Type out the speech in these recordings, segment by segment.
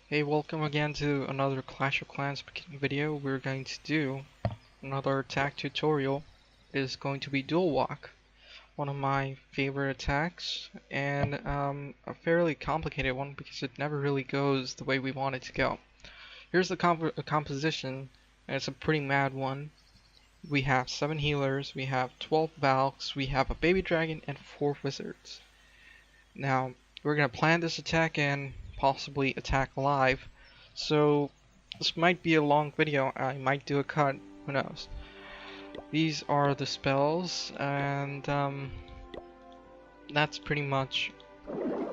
Hey, welcome again to another Clash of Clans video. We're going to do another attack tutorial. It is going to be dual walk, one of my favorite attacks, and a fairly complicated one because it never really goes the way we want it to go. Here's the composition, and it's a pretty mad one. We have 7 healers, we have 12 Valks, we have a baby dragon, and 4 wizards. Now, we're going to plan this attack and possibly attack live, so this might be a long video. I might do a cut, who knows. These are the spells, and that's pretty much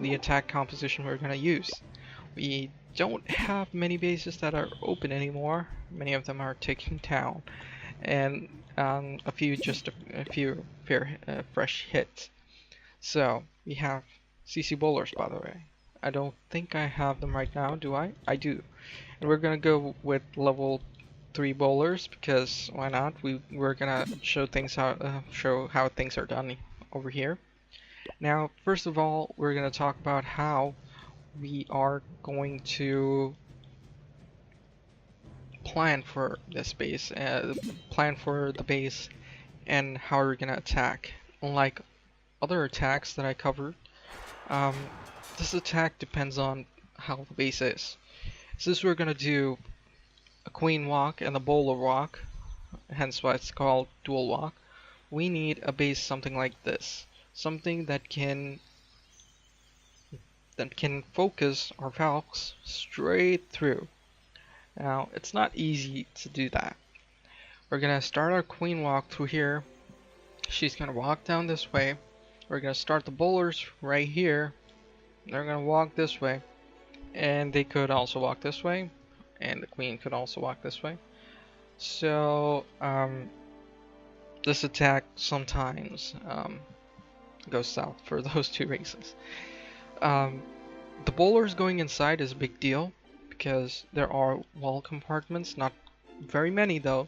the attack composition we're going to use. We don't have many bases that are open anymore. Many of them are taken down, and a few fresh hits. So we have CC bowlers, by the way. I don't think I have them right now, do I? I do. And we're gonna go with level 3 bowlers because why not? We're gonna show how things are done over here. Now, first of all, we're gonna talk about how we are going to plan for this base, plan for the base, and how we're gonna attack. Unlike other attacks that I covered, this attack depends on how the base is. Since we're gonna do a queen walk and a bowler walk, hence why it's called dual walk, we need a base something like this. Something that can focus our Valks straight through. Now, it's not easy to do that. We're gonna start our queen walk through here. She's gonna walk down this way. We're gonna start the bowlers right here. They're gonna walk this way, and they could also walk this way, and the queen could also walk this way. So this attack sometimes goes south for those two reasons. The bowlers going inside is a big deal because there are wall compartments, not very many though,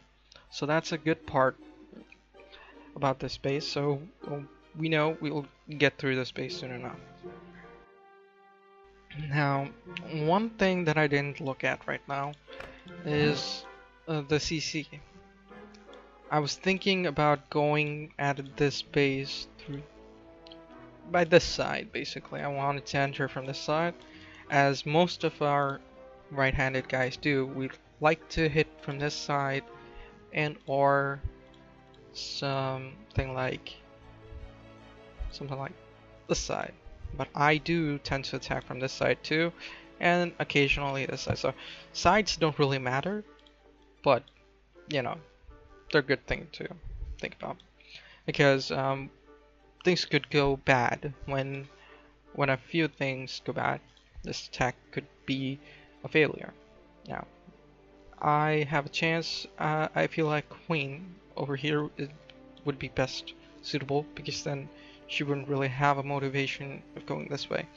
so that's a good part about this base. So we know we'll get through this base soon enough. Now, one thing that I didn't look at right now is the CC. I was thinking about going at this base through by this side, basically. I wanted to enter from this side, as most of our right-handed guys do. We like to hit from this side and or something like this side. But I do tend to attack from this side too, and occasionally this side. So sides don't really matter, but you know, they're a good thing to think about because things could go bad. When a few things go bad, this attack could be a failure. Now, I have a chance. I feel like queen over here would be best suitable because then she wouldn't really have a motivation of going this way.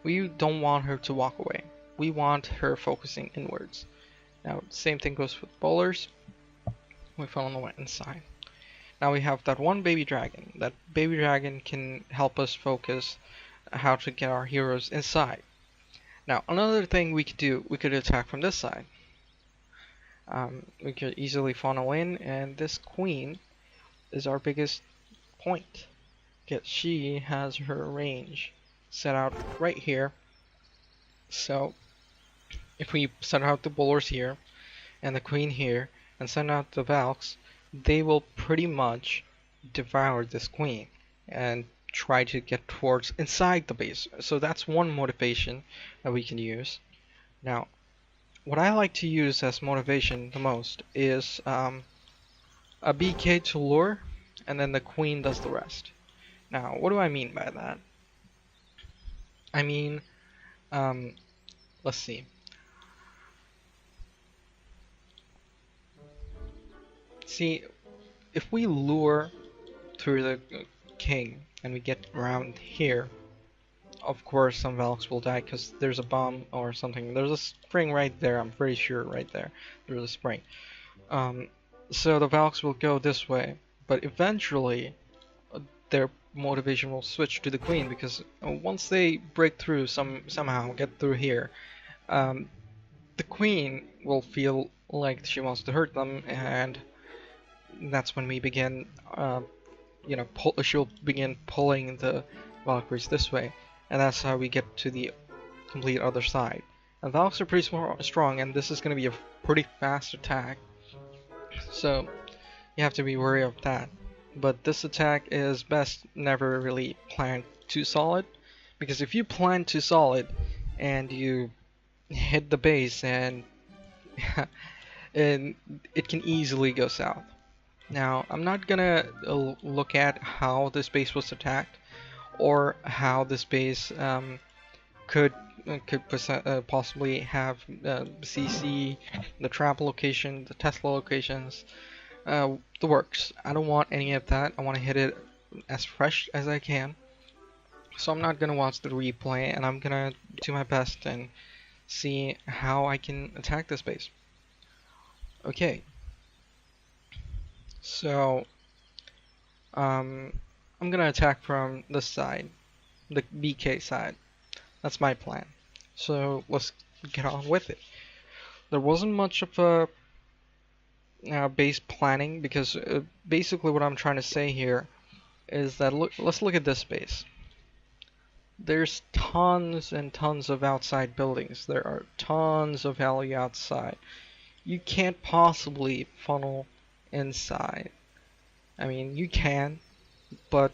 We don't want her to walk away. We want her focusing inwards. Now, same thing goes with bowlers. We fell on the inside. Now we have that one baby dragon. That baby dragon can help us focus how to get our heroes inside. Now, another thing we could do, we could attack from this side. We could easily funnel in, and this queen is our biggest point. Because she has her range set out right here. So if we set out the bowlers here and the queen here and send out the Valks, they will pretty much devour this queen and try to get towards inside the base. So that's one motivation that we can use. Now, what I like to use as motivation the most is a BK to lure, and then the queen does the rest. Now, what do I mean by that? I mean, let's see. See, if we lure through the king and we get around here, of course some Valks will die because there's a bomb or something. There's a spring right there, I'm pretty sure right there. There's a spring. So the Valks will go this way, but eventually their motivation will switch to the queen because once they break through somehow get through here, the queen will feel like she wants to hurt them, and that's when we begin, she'll begin pulling the Valkyries this way, and that's how we get to the complete other side. And Valks are pretty strong, and this is going to be a pretty fast attack, so you have to be wary of that. But this attack is best never really planned too solid, because if you plan too solid and you hit the base and and it can easily go south. Now, I'm not gonna look at how this base was attacked or how this base could possibly have CC, the trap location, the Tesla locations, the works. I don't want any of that. I want to hit it as fresh as I can. So I'm not gonna watch the replay, and I'm gonna do my best and see how I can attack this base. Okay. So I'm gonna attack from this side, the BK side. That's my plan. So let's get on with it. There wasn't much of a base planning, because basically what I'm trying to say here is that let's look at this base. There's tons and tons of outside buildings. There are tons of value outside. You can't possibly funnel inside. I mean, you can, but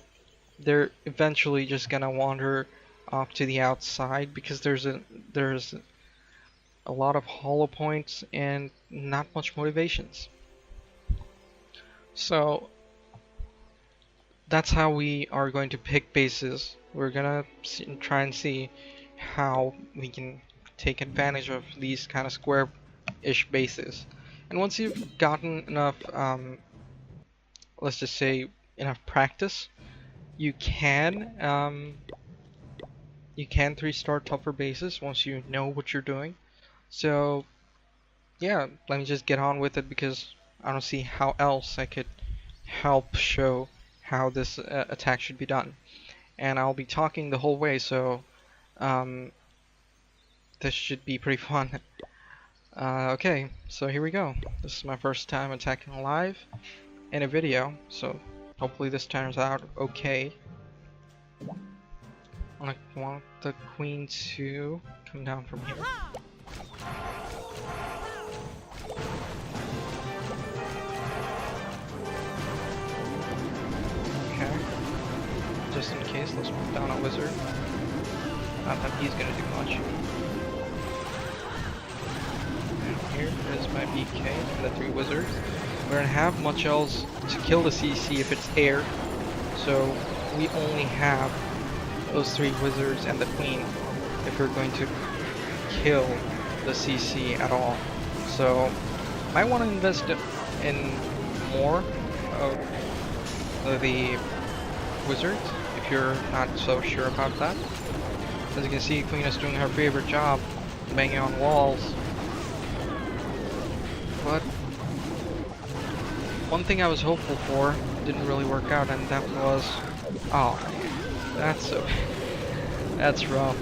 they're eventually just gonna wander off to the outside, because there's a lot of hollow points and not much motivations. So that's how we are going to pick bases. We're gonna try and see how we can take advantage of these kind of square-ish bases. And once you've gotten enough, let's just say enough practice, you can 3-star tougher bases once you know what you're doing. So yeah, let me just get on with it, because I don't see how else I could help show how this attack should be done. And I'll be talking the whole way, so this should be pretty fun. Okay, so here we go. This is my first time attacking live in a video, so hopefully this turns out okay. I want the queen to come down from here. Okay. Just in case, let's put down a wizard. Not that he's gonna do much. And here is my BK and the 3 wizards. We don't have much else to kill the CC if it's air, so we only have those 3 wizards and the queen if we're going to kill the CC at all. So might want to invest in more of the wizards if you're not so sure about that. As you can see, Queen is doing her favorite job, banging on walls. But one thing I was hopeful for didn't really work out, and that was, oh, that's rough.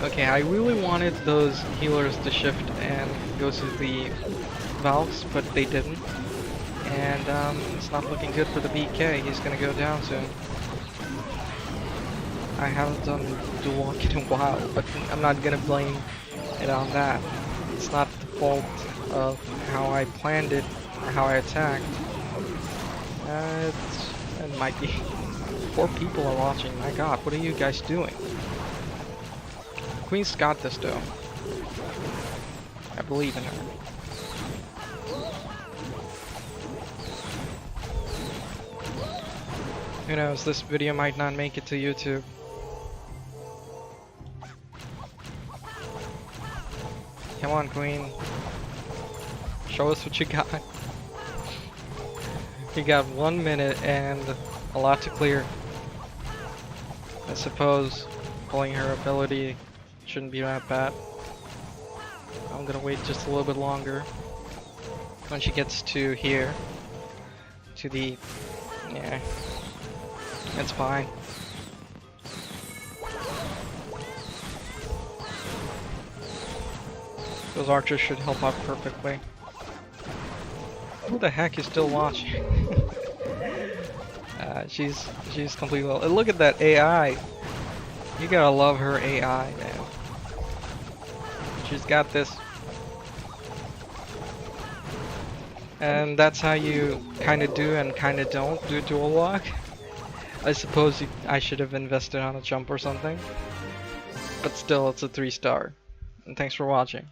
Okay, I really wanted those healers to shift and go to the Valks, but they didn't. And it's not looking good for the BK. He's gonna go down soon. I haven't done dual walk in a while, but I'm not gonna blame it on that. It's not the fault of how I planned it or how I attacked. It might be. 4 people are watching. My god, what are you guys doing? Queen's got this though. I believe in her. Who knows, this video might not make it to YouTube. Come on, Queen. Show us what you got. You got 1 minute and a lot to clear. I suppose pulling her ability shouldn't be that bad. I'm gonna wait just a little bit longer. When she gets to here, to the, yeah, it's fine. Those archers should help out perfectly. Who the heck is still watching? She's completely. Look at that AI. You gotta love her AI, man. She's got this. And that's how you kind of do and kind of don't do dual lock. I suppose I should have invested on a jump or something. But still, it's a 3-star. And thanks for watching.